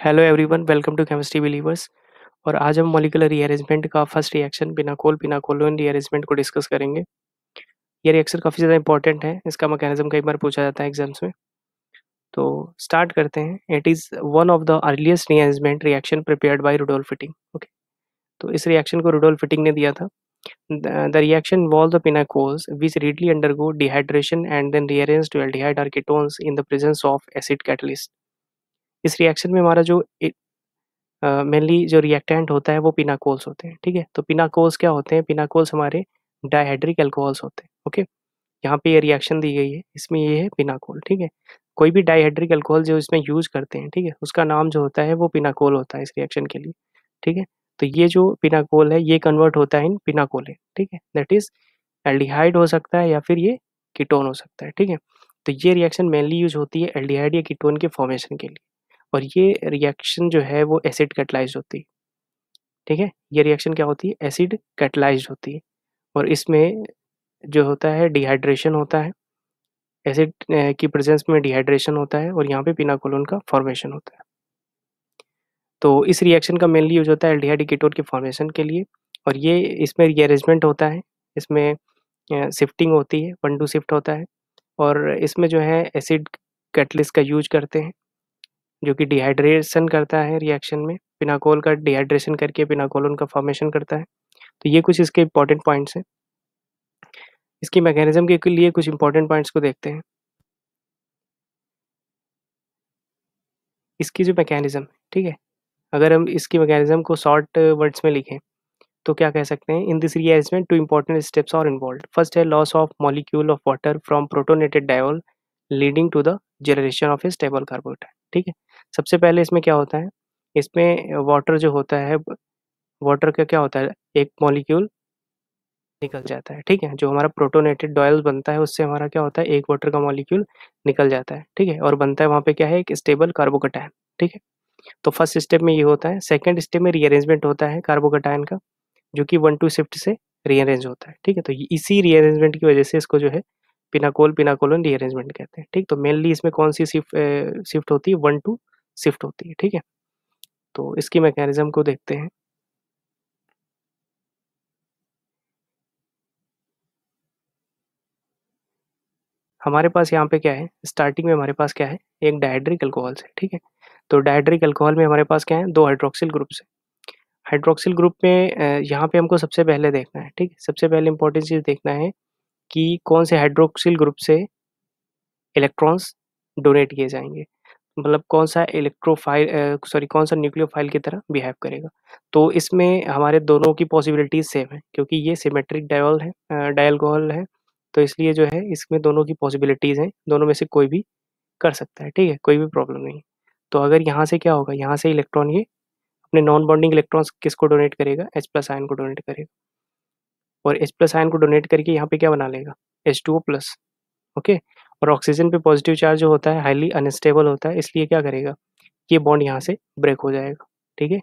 Hello everyone, welcome to chemistry believers. और आज हम मॉलिक्यूलर रीअरेंजमेंट का फर्स्ट रिएक्शन पिनाकोल रीअरेंजमेंट को डिस्कस करेंगे। ये रिएक्शन काफ़ी ज़्यादा इंपॉर्टेंट है, इसका मैकेनिज्म कई बार पूछा जाता है एग्जाम्स में। तो स्टार्ट करते हैं। It is one of the earliest rearrangement reaction prepared by Rudolph Fittig. Okay, तो इस रिएक्शन को रुडोल्फ फिटिंग ने दिया था। The reaction involve the pinacols which readily undergo dehydration and then rearrange to aldehyde or ketones in the presence of acid catalyst। इस reaction में हमारा जो मेनली जो रिएक्टेंट होता है वो पिनाकोल्स होते हैं। ठीक है, तो पिनाकोल्स क्या होते हैं? पिनाकोल्स हमारे डायहाइड्रिक अल्कोहल्स होते हैं। ओके, यहाँ पे ये रिएक्शन दी गई है, इसमें ये है पिनाकोल। ठीक है, कोई भी डायहाइड्रिक अल्कोहल जो इसमें यूज करते हैं, ठीक है, उसका नाम जो होता है वो पिनाकोल होता है इस रिएक्शन के लिए। ठीक है, तो ये जो पिनाकोल है ये कन्वर्ट होता है इन पिनाकोले। ठीक है, दैट इज एल्डिहाइड हो सकता है या फिर ये कीटोन हो सकता है। ठीक है, तो ये रिएक्शन मेनली यूज होती है एल्डिहाइड या कीटोन के फॉर्मेशन के लिए, और ये रिएक्शन जो है वो एसिड कैटलाइज्ड होती है। ठीक है, ये रिएक्शन क्या होती है? एसिड कैटलाइज्ड होती है, और इसमें जो होता है डिहाइड्रेशन होता है। एसिड की प्रेजेंस में डिहाइड्रेशन होता है और यहाँ पे पिनाकोलोन का फॉर्मेशन होता है। तो इस रिएक्शन का मेनली यूज होता है एल्डिहाइड कीटोन के फॉर्मेशन के लिए, और ये इसमें रीअरेंजमेंट होता है, इसमें शिफ्टिंग होती है, 1 to शिफ्ट होता है, और इसमें जो है एसिड कैटलिस्ट का यूज करते हैं जो कि डिहाइड्रेशन करता है रिएक्शन में। पिनाकोल का डिहाइड्रेशन करके पिनाकोलोन का फॉर्मेशन करता है। तो ये कुछ इसके इंपॉर्टेंट पॉइंट्स हैं। इसकी मैकेनिज्म के लिए कुछ इंपॉर्टेंट पॉइंट्स को देखते हैं। इसकी जो मैकेनिज्म है, ठीक है, अगर हम इसकी मैकेनिज्म को शॉर्ट वर्ड्स में लिखें तो क्या कह सकते हैं? In this rearrangement two important steps are involved. First है loss of molecule of water from protonated diol leading to the generation of a stable carbocation. ठीक है, सबसे पहले इसमें क्या होता है? इसमें वाटर जो होता है, वाटर का क्या होता है? एक मॉलिक्यूल निकल जाता है। ठीक है, जो हमारा प्रोटोनेटेड डायल बनता है उससे हमारा क्या होता है? एक वाटर का मॉलिक्यूल निकल जाता है। ठीक है, और बनता है वहाँ पे क्या है? एक स्टेबल कार्बोकैटायन। ठीक है, तो फर्स्ट स्टेप में ये होता है। सेकंड स्टेप में रीअरेंजमेंट होता है कार्बोकैटायन का, जो कि 1 to शिफ्ट से रीअरेंज होता है। ठीक है, तो इसी रीअरेंजमेंट की वजह से इसको जो है पिनाकोलन रीअरेंजमेंट कहते हैं। ठीक, तो मेनली इसमें कौन सी शिफ्ट होती है? 1 to शिफ्ट होती है। ठीक है, तो इसकी मैकेनिज्म को देखते हैं। हमारे पास यहाँ पे क्या है? स्टार्टिंग में हमारे पास क्या है? एक डायहाइड्रिक अल्कोहल्स है। ठीक है, तो डायहाइड्रिक अल्कोहल में हमारे पास क्या है? 2 हाइड्रोक्सिल ग्रुप्स है। हाइड्रोक्सिल ग्रुप में यहाँ पे हमको सबसे पहले देखना है, ठीक है, सबसे पहले इंपॉर्टेंट चीज़ देखना है कि कौन से हाइड्रोक्सिल ग्रुप से इलेक्ट्रॉन्स डोनेट किए जाएंगे, मतलब कौन सा कौन सा न्यूक्लियोफाइल की तरह बिहेव करेगा। तो इसमें हमारे दोनों की पॉसिबिलिटीज सेम है, क्योंकि ये सिमेट्रिक डायोल है, डायल्कोहल है, तो इसलिए जो है इसमें दोनों की पॉसिबिलिटीज हैं, दोनों में से कोई भी कर सकता है। ठीक है, कोई भी प्रॉब्लम नहीं है। तो अगर यहाँ से क्या होगा? यहाँ से इलेक्ट्रॉन ये अपने नॉन बॉन्डिंग इलेक्ट्रॉन्स किसको डोनेट करेगा? H+ आयन को डोनेट करेगा, और H+ आयन को डोनेट करके यहाँ पे क्या बना लेगा? H2O+। ओके, और ऑक्सीजन पे पॉजिटिव चार्ज जो होता है हाईली अनस्टेबल होता है, इसलिए क्या करेगा? ये बॉन्ड यहाँ से ब्रेक हो जाएगा। ठीक है,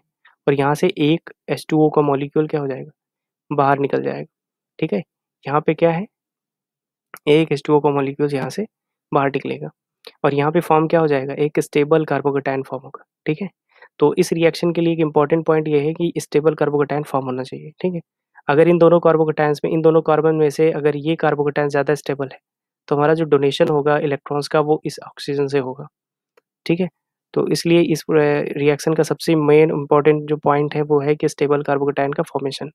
और यहाँ से एक H2O का मॉलिक्यूल क्या हो जाएगा? बाहर निकल जाएगा। ठीक है, यहाँ पे क्या है? एक H2O का मॉलिक्यूल यहाँ से बाहर निकलेगा, और यहाँ पे फॉर्म क्या हो जाएगा? एक स्टेबल कार्बोकैटायन फॉर्म होगा। ठीक है, तो इस रिएक्शन के लिए एक इंपॉर्टेंट पॉइंट ये है कि स्टेबल कार्बोकैटायन फॉर्म होना चाहिए। ठीक है, अगर इन दोनों कार्बोकैटायंस में, इन दोनों कार्बन में से अगर ये कार्बोकैटायन ज़्यादा स्टेबल है तो हमारा जो डोनेशन होगा इलेक्ट्रॉन्स का वो इस ऑक्सीजन से होगा। ठीक है, तो इसलिए इस रिएक्शन का सबसे मेन इंपॉर्टेंट जो पॉइंट है वो है कि स्टेबल कार्बोकैटायन का फॉर्मेशन।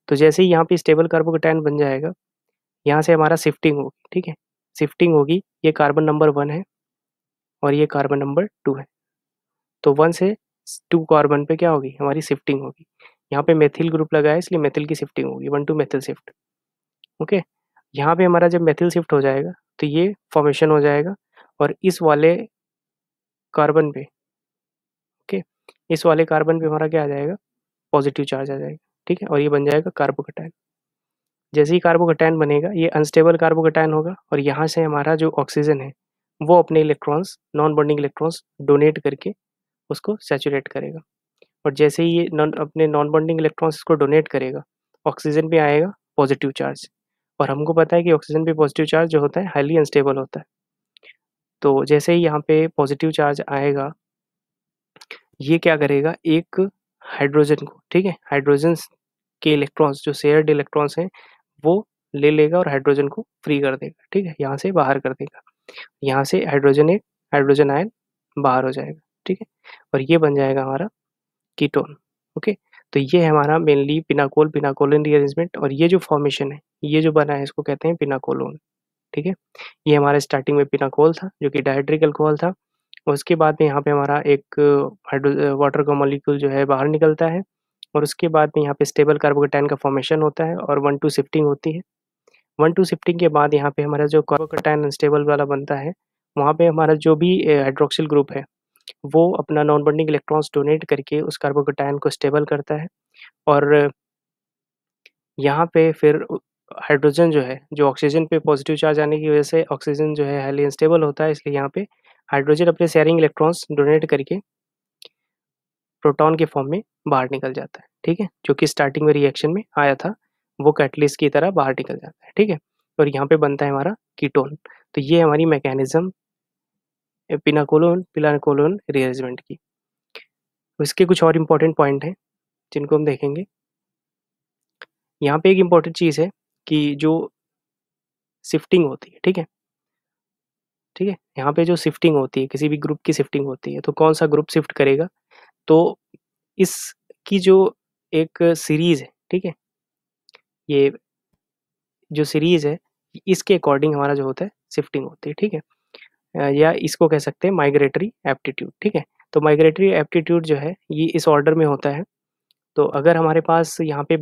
तो जैसे ही यहाँ पे स्टेबल कार्बोकैटायन बन जाएगा, यहाँ से हमारा शिफ्टिंग होगी। ठीक है, शिफ्टिंग होगी, ये कार्बन नंबर 1 है और ये कार्बन नंबर 2 है, तो 1 से 2 कार्बन पे क्या होगी? हमारी शिफ्टिंग होगी। यहाँ पे मेथिल ग्रुप लगा है इसलिए मेथिल की शिफ्टिंग होगी, 1 to मेथिल शिफ्ट। ओके, यहाँ पे हमारा जब मेथिल शिफ्ट हो जाएगा तो ये फॉर्मेशन हो जाएगा, और इस वाले कार्बन पे, ओके, इस वाले कार्बन पे हमारा क्या आ जाएगा? पॉजिटिव चार्ज आ जाएगा। ठीक है, और ये बन जाएगा कार्बोकैटायन। जैसे ही कार्बोकैटायन बनेगा ये अनस्टेबल कार्बोकैटायन होगा, और यहाँ से हमारा जो ऑक्सीजन है वो अपने electrons, non bonding electrons donate करके उसको सैचुरेट करेगा, और जैसे ही ये अपने नॉन बॉन्डिंग इलेक्ट्रॉन्स को डोनेट करेगा, ऑक्सीजन पे आएगा पॉजिटिव चार्ज, और हमको पता है कि ऑक्सीजन पे पॉजिटिव चार्ज जो होता है हाईली अनस्टेबल होता है। तो जैसे ही यहाँ पे पॉजिटिव चार्ज आएगा ये क्या करेगा, एक हाइड्रोजन को, ठीक है, हाइड्रोजन के इलेक्ट्रॉन्स जो शेयर्ड इलेक्ट्रॉन्स हैं वो ले लेगा और हाइड्रोजन को फ्री कर देगा, ठीक है, यहाँ से बाहर कर देगा। यहाँ से एक हाइड्रोजन आयन बाहर हो जाएगा, ठीक है, और ये बन जाएगा हमारा कीटोन। ओके, तो ये है हमारा मेनली पिनाकोलिन रीअरेंजमेंट, और ये जो फॉर्मेशन है, ये जो बना है, इसको कहते हैं पिनाकोलोन, ठीक है। ये हमारे स्टार्टिंग में पिनाकोल था जो कि डायड्रिक अल्कोहल था, और उसके बाद में यहाँ पे हमारा एक वाटर का मॉलिक्यूल जो है बाहर निकलता है, और उसके बाद में यहाँ पे स्टेबल कार्बोकेटायन का फॉर्मेशन होता है और 1-2 शिफ्टिंग होती है। 1-2 शिफ्टिंग के बाद यहाँ पे हमारा जो कार्बोकेटायन अनस्टेबल वाला बनता है, वहाँ पे हमारा जो भी हाइड्रोक्सिल ग्रुप है वो अपना नॉन बॉन्डिंग इलेक्ट्रॉन्स डोनेट करके उस कार्बोकेटायन को स्टेबल करता है, और यहाँ पे फिर हाइड्रोजन जो है, जो ऑक्सीजन पे पॉजिटिव चार्ज आने की वजह से ऑक्सीजन जो है हाईली अनस्टेबल होता है, इसलिए यहाँ पे हाइड्रोजन अपने शेयरिंग इलेक्ट्रॉन्स डोनेट करके प्रोटॉन के फॉर्म में बाहर निकल जाता है, ठीक है, जो कि स्टार्टिंग में रिएक्शन में आया था, वो कैटलिस्ट की तरह बाहर निकल जाता है, ठीक है, और यहाँ पे बनता है हमारा कीटोन। तो ये हमारी मैकेनिज्म पिनाकोलोन रीअरेंजमेंट की। इसके कुछ और इम्पोर्टेंट पॉइंट हैं जिनको हम देखेंगे। यहाँ पे एक इम्पोर्टेंट चीज़ है कि जो शिफ्टिंग होती है, ठीक है, ठीक है, यहाँ पे जो शिफ्टिंग होती है, किसी भी ग्रुप की शिफ्टिंग होती है, तो कौन सा ग्रुप शिफ्ट करेगा, तो इसकी जो एक सीरीज है, ठीक है, ये जो सीरीज है, इसके अकॉर्डिंग हमारा जो होता है शिफ्टिंग होती है, ठीक है, या इसको कह सकते हैं माइग्रेटरी एप्टीट्यूड, ठीक है। तो माइग्रेटरी एप्टीट्यूड जो है ये इस ऑर्डर में होता है। तो अगर हमारे पास यहाँ पे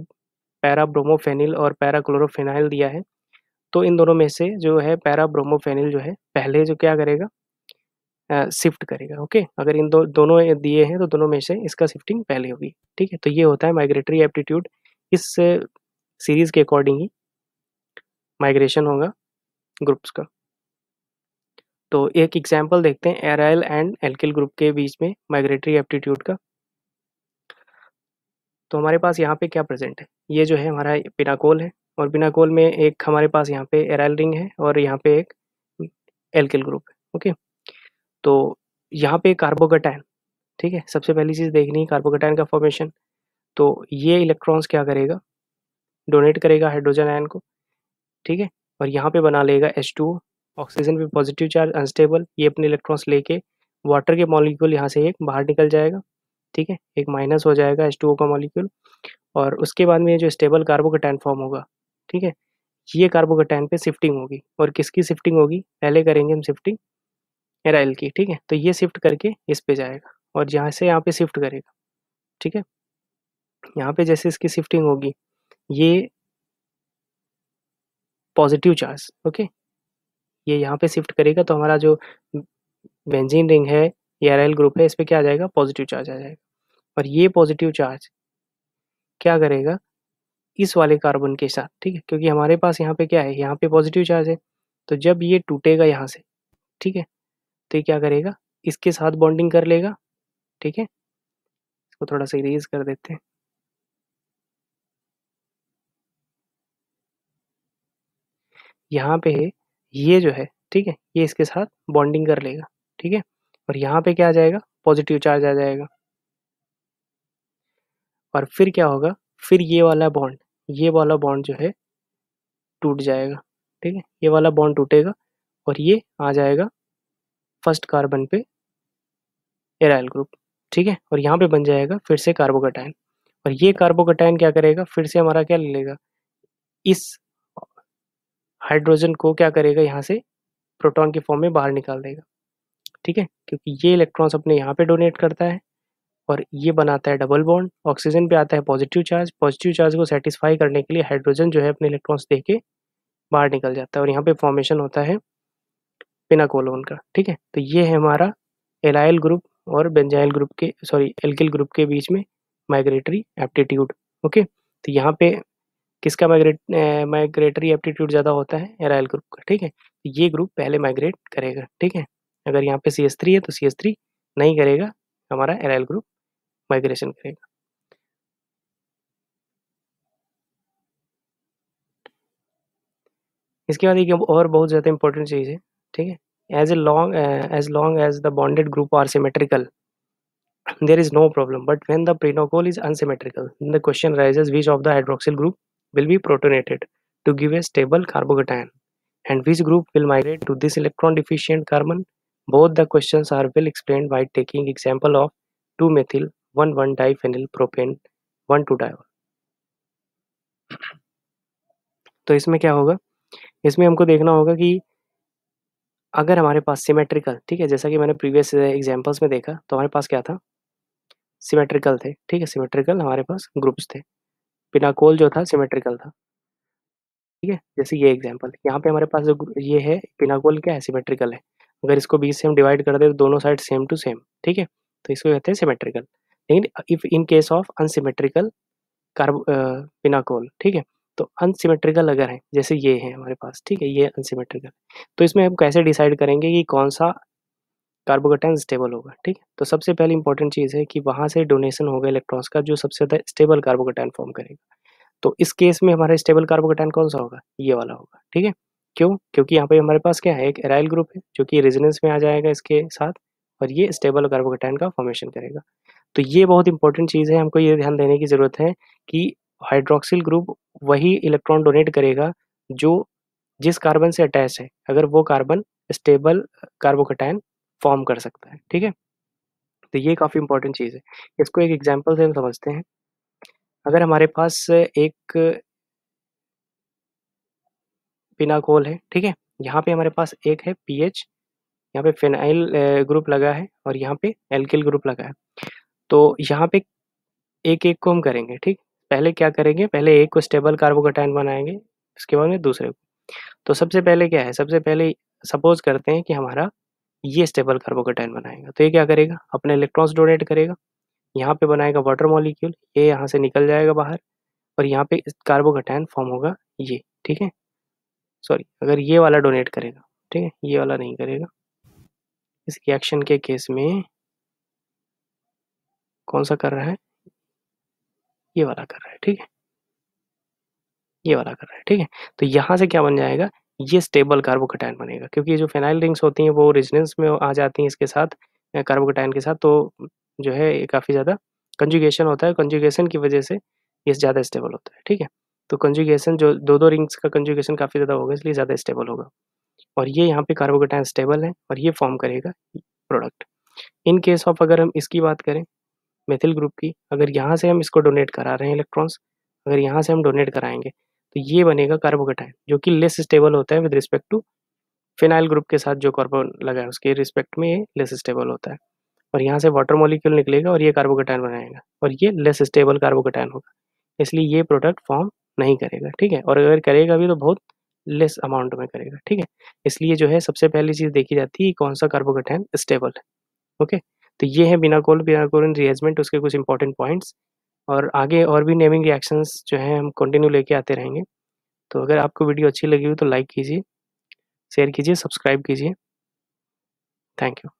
पैरा ब्रोमोफेनिल और पैरा क्लोरोफेनाइल दिया है, तो इन दोनों में से जो है पैरा ब्रोमोफेनिल जो है पहले जो क्या करेगा, शिफ्ट करेगा। ओके, अगर इन दोनों दिए हैं तो दोनों में से इसका शिफ्टिंग पहले होगी, ठीक है। तो ये होता है माइग्रेटरी एप्टीट्यूड, इस सीरीज के अकॉर्डिंग ही माइग्रेशन होगा ग्रुप्स का। तो एक एग्जांपल देखते हैं एराइल एंड एल्किल ग्रुप के बीच में माइग्रेटरी एप्टीट्यूड का। तो हमारे पास यहाँ पे क्या प्रेजेंट है, ये जो है हमारा पिनाकोल है, और पिनाकोल में एक हमारे पास यहाँ पे एराइल रिंग है और यहाँ पे एक एल्किल ग्रुप है। ओके, तो यहाँ पे कार्बोकेटायन, ठीक है, सबसे पहली चीज़ देखनी है कार्बोकेटायन का फॉर्मेशन। तो ये इलेक्ट्रॉन्स क्या करेगा, डोनेट करेगा हाइड्रोजन आयन को, ठीक है, और यहाँ पे बना लेगा H2O, ऑक्सीजन पे पॉजिटिव चार्ज अनस्टेबल, ये अपने इलेक्ट्रॉन्स लेके वाटर के मॉलिक्यूल यहाँ से एक बाहर निकल जाएगा, ठीक है, एक माइनस हो जाएगा H2O का मॉलिक्यूल, और उसके बाद में जो स्टेबल कार्बोकेटायन फॉर्म होगा, ठीक है, ये कार्बोकेटायन पे शिफ्टिंग होगी, और किसकी शिफ्टिंग होगी, पहले करेंगे हम शिफ्टिंग एराइल की, ठीक है, तो ये शिफ्ट करके इस पे जाएगा और जहाँ से यहाँ पे शिफ्ट करेगा, ठीक है, यहाँ पे जैसे इसकी शिफ्टिंग होगी, ये पॉजिटिव चार्ज, ओके, ये यहाँ पे शिफ्ट करेगा, तो हमारा जो बेंजीन रिंग है या एराइल ग्रुप है, इस पे क्या आ जाएगा, पॉजिटिव चार्ज आ जाएगा, और ये पॉजिटिव चार्ज क्या करेगा इस वाले कार्बन के साथ, ठीक है, क्योंकि हमारे पास यहाँ पे क्या है, यहाँ पे पॉजिटिव चार्ज है, तो जब ये टूटेगा यहाँ से, ठीक है, तो ये क्या करेगा, इसके साथ बॉन्डिंग कर लेगा, ठीक है, इसको थोड़ा सा इरेज कर देते हैं। यहाँ पे ये जो है, ठीक है, ये इसके साथ बॉन्डिंग कर लेगा, ठीक है, और यहाँ पे क्या आ जाएगा, पॉजिटिव चार्ज आ जाएगा, और फिर क्या होगा, फिर ये वाला बॉन्ड जो है टूट जाएगा, ठीक है, ये वाला बॉन्ड टूटेगा और ये आ जाएगा फर्स्ट कार्बन पे एराइल ग्रुप, ठीक है, और यहाँ पे बन जाएगा फिर से कार्बोकेटायन, और ये कार्बोकेटायन क्या करेगा, फिर से हमारा क्या ले लेगा, इस हाइड्रोजन को क्या करेगा, यहाँ से प्रोटॉन के फॉर्म में बाहर निकाल देगा, ठीक है, क्योंकि ये इलेक्ट्रॉन्स अपने यहाँ पे डोनेट करता है और ये बनाता है डबल बॉन्ड, ऑक्सीजन पे आता है पॉजिटिव चार्ज को सेटिस्फाई करने के लिए हाइड्रोजन जो है अपने इलेक्ट्रॉन्स दे के बाहर निकल जाता है, और यहाँ पे फॉर्मेशन होता है पिनाकोलोन का, ठीक है। तो ये है हमारा एलाइल ग्रुप और बेंजाइल ग्रुप के, सॉरी, एल्किल ग्रुप के बीच में माइग्रेटरी एप्टीट्यूड। ओके, तो यहाँ पे किसका माइग्रेटरी एप्टीट्यूड ज़्यादा होता है, एराइल ग्रुप का, ठीक है, तो ये ग्रुप पहले माइग्रेट करेगा, ठीक है, अगर यहाँ पे CH3 है तो CH3 नहीं करेगा, हमारा एराइल ग्रुप माइग्रेशन करेगा। इसके बाद एक और बहुत ज़्यादा इंपॉर्टेंट चीज़ है, ठीक है, as long as the bonded group are symmetrical, there is no problem. But when the pinochle is unsymmetrical, then the question arises which of the hydroxyl group will be protonated to give a stable carbocation, and which group will migrate to this electron deficient carbon. Both the questions are well explained by taking example of 2-methyl 1,1-diphenyl propane 1,2-diol. तो इसमें क्या होगा, इसमें हमको देखना होगा कि अगर हमारे पास सिमेट्रिकल, ठीक है, जैसा कि मैंने प्रीवियस एग्जांपल्स में देखा, तो हमारे पास क्या था, सिमेट्रिकल थे, ठीक है, सिमेट्रिकल हमारे पास ग्रुप्स थे, पिनाकोल जो था सिमेट्रिकल था, ठीक है, जैसे ये एग्जांपल यहाँ पे हमारे पास जो ये है पिनाकोल क्या है, सिमेट्रिकल है, अगर इसको 20 से हम डिवाइड कर दे तो दोनों साइड सेम टू सेम, ठीक है, तो इसको कहते हैं सिमेट्रिकल। लेकिन if in case of unsymmetrical pinacol, ठीक है, तो अनसिमेट्रिकल अगर है, जैसे ये है हमारे पास, ठीक है, ये अनसिमेट्रिकल, तो इसमें हम कैसे डिसाइड करेंगे कि कौन सा कार्बोकेटाइन स्टेबल होगा, ठीक है, तो सबसे पहली इंपॉर्टेंट चीज़ है कि वहाँ से डोनेशन होगा इलेक्ट्रॉन्स का जो सबसे ज़्यादा स्टेबल कार्बोकेटाइन फॉर्म करेगा। तो इस केस में हमारा स्टेबल कार्बोकेटाइन कौन सा होगा, ये वाला होगा, ठीक है, क्यों, क्योंकि यहाँ पे हमारे पास क्या है, एक एराइल ग्रुप है जो कि रेजोनेंस में आ जाएगा इसके साथ, और ये स्टेबल कार्बोकेटाइन का फॉर्मेशन करेगा। तो ये बहुत इंपॉर्टेंट चीज़ है, हमको ये ध्यान देने की ज़रूरत है कि हाइड्रोक्सिल ग्रुप वही इलेक्ट्रॉन डोनेट करेगा जो जिस कार्बन से अटैच है, अगर वो कार्बन स्टेबल कार्बोकेटाइन फॉर्म कर सकता है, ठीक है, तो ये काफ़ी इंपॉर्टेंट चीज़ है। इसको एक एग्जांपल से हम समझते हैं। अगर हमारे पास एक पिनाकोल है, ठीक है, यहाँ पे हमारे पास एक है पीएच, यहाँ पे फिनाइल ग्रुप लगा है और यहाँ पे एल्किल ग्रुप लगा है। तो यहाँ पे एक-एक को हम करेंगे, ठीक? पहले क्या करेंगे, पहले एक को स्टेबल कार्बोकेटाइन बनाएँगे, उसके बाद में दूसरे को। तो सबसे पहले क्या है, सबसे पहले सपोज़ करते हैं कि हमारा ये स्टेबल कार्बोकेटाइन बनाएगा, तो ये क्या करेगा, अपने इलेक्ट्रॉन्स डोनेट करेगा, यहाँ पे बनाएगा वाटर मॉलिक्यूल, ये यहाँ से निकल जाएगा बाहर और यहाँ पे कार्बोकेटाइन फॉर्म होगा ये, ठीक है? सॉरी, अगर ये वाला डोनेट करेगा, ठीक है, ये वाला नहीं करेगा। इस रिएक्शन के केस में कौन सा कर रहा है, ये वाला कर रहा है, ठीक है, ये वाला कर रहा है, ठीक है, तो यहाँ से क्या बन जाएगा, ये स्टेबल कार्बोकेटाइन बनेगा, क्योंकि ये जो फेनाइल रिंग्स होती हैं वो रेजोनेंस में आ जाती हैं इसके साथ, कार्बोकेटाइन के साथ, तो जो है ये काफ़ी ज़्यादा कंजुगेशन होता है, कंजुगेशन की वजह से ये ज़्यादा स्टेबल होता है, ठीक है, तो कंजुगेशन जो दो रिंग्स का कंजुगेशन काफ़ी ज़्यादा होगा, इसलिए ज़्यादा स्टेबल होगा, और ये यहाँ पे कार्बोकेटाइन स्टेबल है और ये फॉर्म करेगा प्रोडक्ट। इन केस ऑफ अगर हम इसकी बात करें, मेथिल ग्रुप की, अगर यहाँ से हम इसको डोनेट करा रहे हैं इलेक्ट्रॉन्स, अगर यहाँ से हम डोनेट कराएंगे तो ये बनेगा कार्बोकेटाइन जो कि लेस स्टेबल होता है with respect to phenyl group के साथ जो कार्बन लगा है उसके रिस्पेक्ट में ये लेस स्टेबल होता है, और यहाँ से वाटर मॉलिक्यूल निकलेगा और ये कार्बोकेटाइन बनाएगा और ये लेस स्टेबल कार्बोकेटाइन होगा, इसलिए ये प्रोडक्ट फॉर्म नहीं करेगा, ठीक है, और अगर करेगा भी तो बहुत लेस अमाउंट में करेगा, ठीक है, इसलिए जो है सबसे पहली चीज़ देखी जाती है कौन सा कार्बोकेटाइन स्टेबल है। ओके, तो ये है बिनाकोल रिएरेंजमेंट, उसके कुछ इंपॉर्टेंट पॉइंट्स, और आगे और भी नेमिंग रिएक्शंस जो हैं हम कंटिन्यू लेके आते रहेंगे। तो अगर आपको वीडियो अच्छी लगी हो तो लाइक कीजिए, शेयर कीजिए, सब्सक्राइब कीजिए। Thank you.